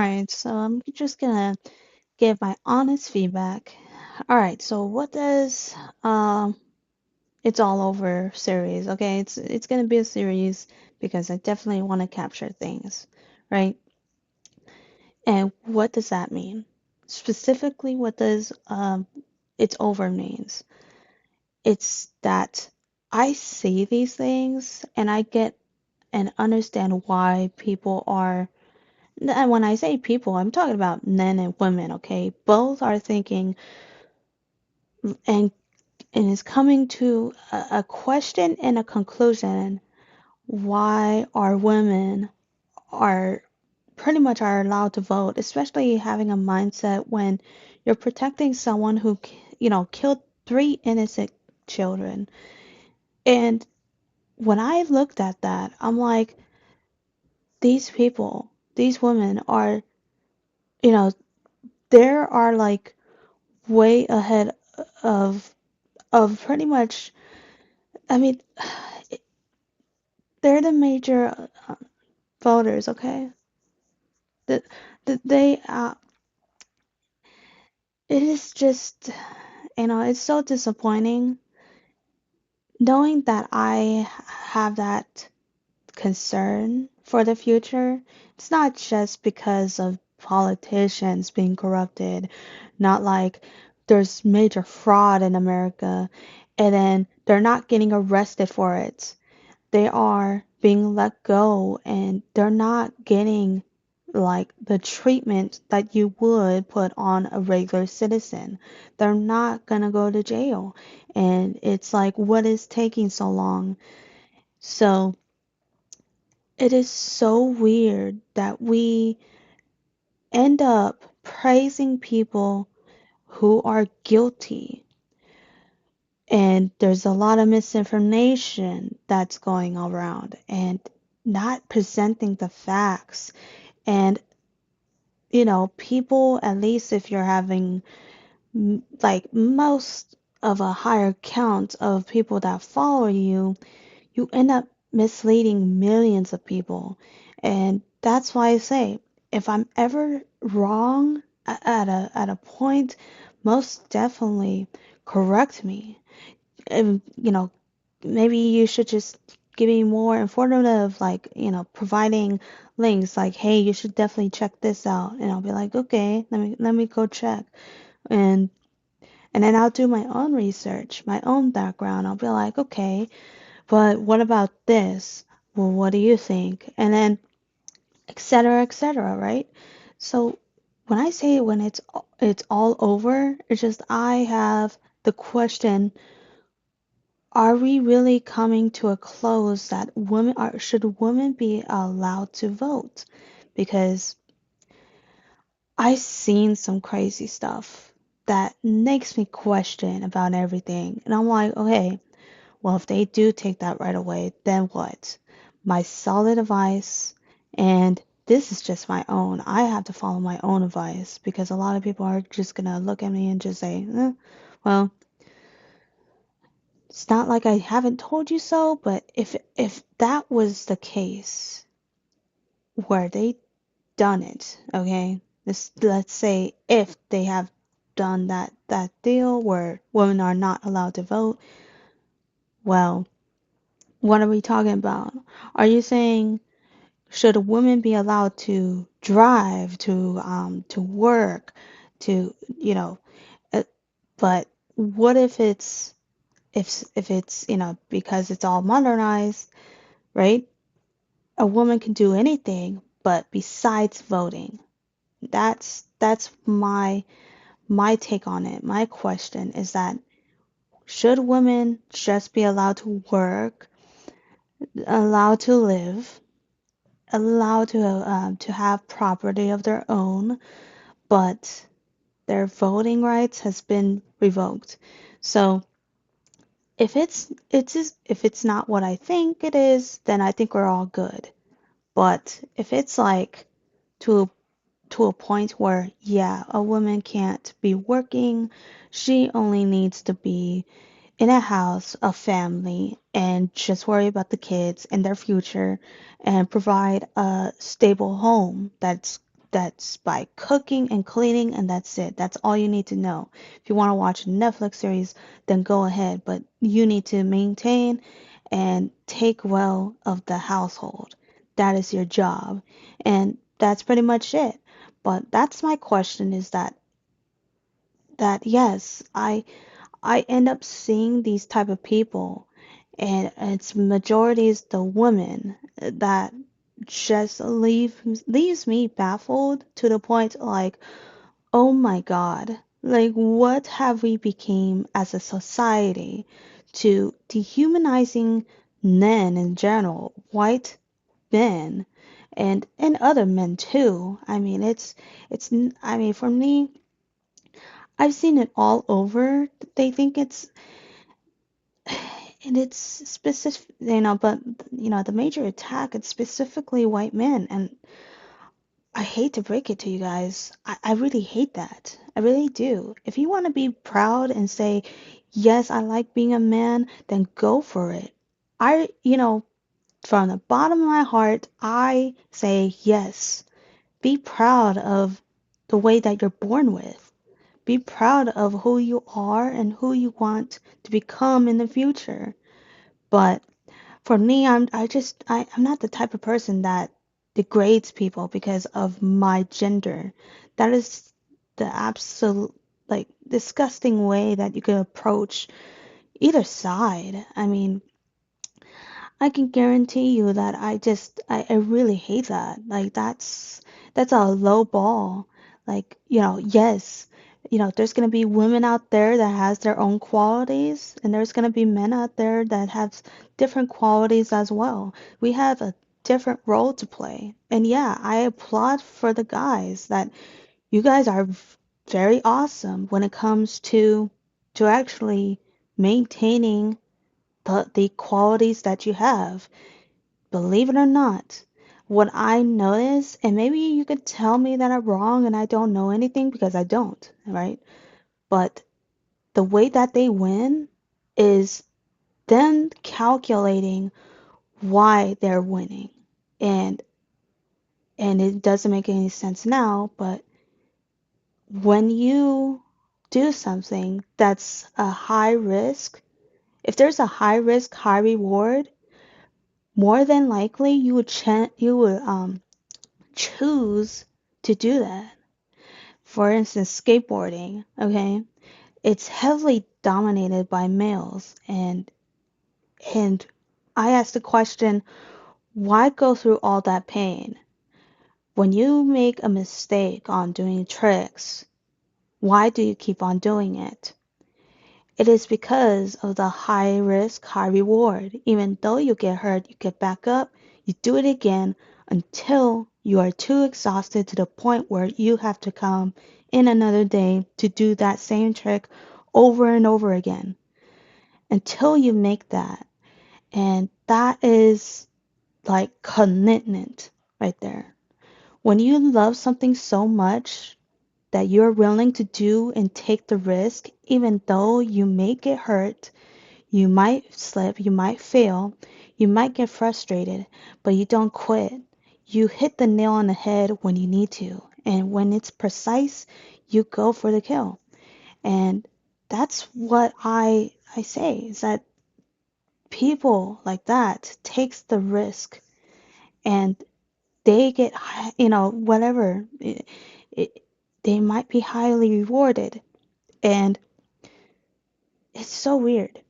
right, so I'm just gonna give my honest feedback. All right, so what does It's All Over series? Okay, it's gonna be a series because I definitely want to capture things, right? And what does that mean? Specifically, what does It's Over means? It's that I see these things and I get and understand why people are. And when I say people, I'm talking about men and women, okay? Both are thinking and and is coming to a question and a conclusion why our women are pretty much are allowed to vote, especially having a mindset when you're protecting someone who, killed three innocent children. And when I looked at that, I'm like, these people, these women are, you know, there are like way ahead of pretty much. I mean, they're the major voters, okay? That they it is just, it's so disappointing knowing that I have that concern for the future. It's not just because of politicians being corrupted, not like there's major fraud in America and then they're not getting arrested for it. They are being let go and they're not getting like the treatment that you would put on a regular citizen. They're not gonna go to jail. And it's like, what is taking so long? So it is so weird that we end up praising people who are guilty. And there's a lot of misinformation that's going around and not presenting the facts. And, people, at least if you're having like most of a higher count of people that follow you, you end up misleading millions of people. And that's why I say, if I'm ever wrong at a point, most definitely correct me. And, maybe you should just give me more informative, like, providing links like, hey, you should definitely check this out. And I'll be like, okay, let me go check. And and then I'll do my own research, my own background. I'll be like, okay, but what about this? Well, what do you think? And then et cetera, right? So when I say when it's all over, it's just I have the question, are we really coming to a close that should women be allowed to vote? Because I've seen some crazy stuff that makes me question about everything. And I'm like, okay, well, if they do take that right away, then what? My solid advice, and this is just my own. I have to follow my own advice because a lot of people are just gonna look at me and just say, well, it's not like I haven't told you so, but if that was the case where they done it, okay? Let's say if they have done that deal where women are not allowed to vote, well, what are we talking about? Are you saying should a woman be allowed to drive, to work, to uh, but what if it's because it's all modernized, right? A woman can do anything but besides voting. That's my take on it. My question is that should women just be allowed to work, allowed to live, allowed to have property of their own, but their voting rights has been revoked. So if it's not what I think it is, then I think we're all good. But if it's like to to a point where, yeah, a woman can't be working, she only needs to be in a house, a family, and just worry about the kids and their future and provide a stable home that's That's by cooking and cleaning, and that's it. That's all you need to know. If you want to watch a Netflix series, then go ahead, but you need to maintain and take well of the household. That is your job. And that's pretty much it. But that's my question, is that yes, I end up seeing these type of people, and it's majority is the women that just leaves me baffled to the point like, oh my God, like what have we became as a society to dehumanizing men in general, white men, and other men too. I mean, I mean, for me, I've seen it all over. They think it's specific, but the major attack, it's specifically white men, and I hate to break it to you guys. I really hate that. I really do. If you want to be proud and say, yes, I like being a man, then go for it. From the bottom of my heart, I say yes. Be proud of the way that you're born with. Be proud of who you are and who you want to become in the future. But for me, I'm not the type of person that degrades people because of my gender. That is the absolute like disgusting way that you could approach either side. I mean, I can guarantee you that I really hate that. Like that's a low ball. Like, yes, there's gonna be women out there that has their own qualities, and there's gonna be men out there that have different qualities as well. We have a different role to play. And yeah, I applaud for the guys that you guys are very awesome when it comes to actually maintaining the qualities that you have. Believe it or not, what I notice, and maybe you could tell me that I'm wrong and I don't know anything because I don't, right? But the way that they win is them calculating why they're winning. And and it doesn't make any sense now, but when you do something that's a high risk, if there's a high risk, high reward, more than likely you would choose to do that. For instance, skateboarding, okay? It's heavily dominated by males, and I asked the question, why go through all that pain? When you make a mistake on doing tricks, why do you keep on doing it? It is because of the high risk, high reward. Even though you get hurt, you get back up, you do it again until you are too exhausted to the point where you have to come in another day to do that same trick over and over again until you make that. And that is like commitment right there. When you love something so much that you're willing to do and take the risk, even though you may get hurt, you might slip, you might fail, you might get frustrated, but you don't quit. You hit the nail on the head when you need to, and when it's precise, you go for the kill. And that's what I say, is that people like that takes the risk, and they get whatever it, they might be highly rewarded. And it's so weird.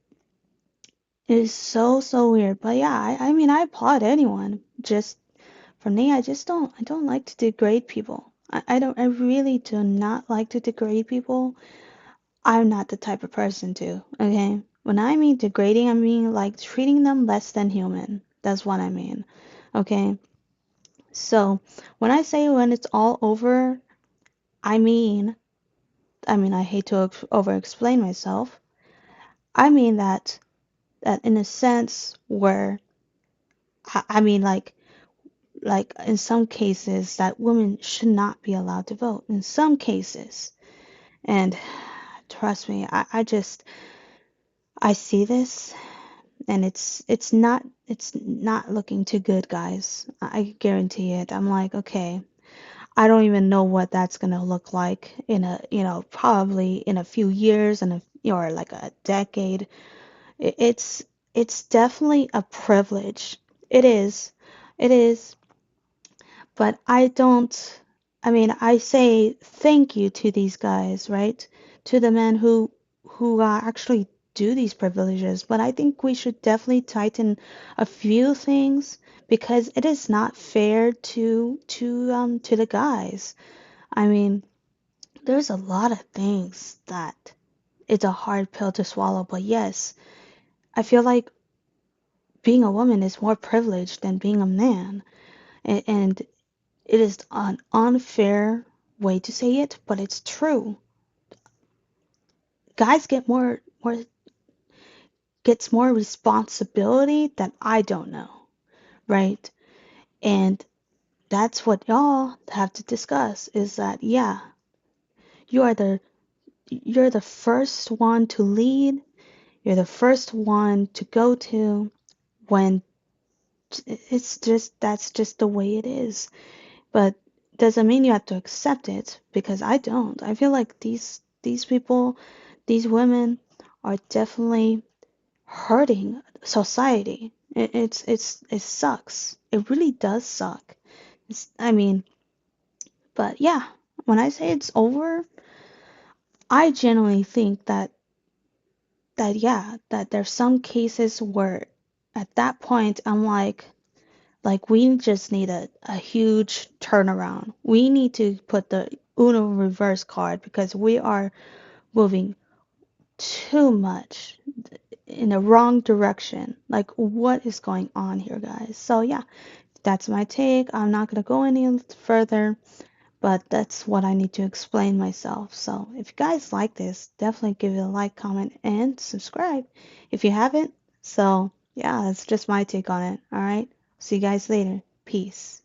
It is so weird. But yeah, I mean, I applaud anyone. Just for me, I don't like to degrade people. I really do not like to degrade people. I'm not the type of person to, okay? When I mean degrading, I mean like treating them less than human. That's what I mean. Okay? So, when I say when it's all over, I mean, I hate to over explain myself. I mean that in a sense where I mean like in some cases that women should not be allowed to vote in some cases. And trust me, I see this, and it's not looking too good, guys. I guarantee it. I'm like, okay, I don't even know what that's gonna look like in a, probably in a few years and or like a decade. It's definitely a privilege. It is. It is. But I mean, I say thank you to these guys, right? To the men who actually do these privileges. But I think we should definitely tighten a few things because it is not fair to the guys. I mean, there's a lot of things that it's a hard pill to swallow, but yes, I feel like being a woman is more privileged than being a man. And it is an unfair way to say it, but it's true. Guys gets more responsibility that I don't know, right? And that's what y'all have to discuss is that yeah, you are the you're the first one to lead, you're the first one to go to when it's just that's just the way it is. But doesn't mean you have to accept it because I don't. I feel like these people, these women are definitely hurting society. It sucks. It really does suck. I mean, but yeah, when I say it's over, I genuinely think that yeah, that there's some cases where at that point I'm like we just need a huge turnaround. We need to put the Uno reverse card because we are moving too much in the wrong direction. Like what is going on here, guys? So yeah, that's my take. I'm not gonna go any further, but that's what I need to explain myself. So if you guys like this, definitely give it a like, comment, and subscribe if you haven't. So yeah, that's just my take on it. All right. See you guys later. Peace.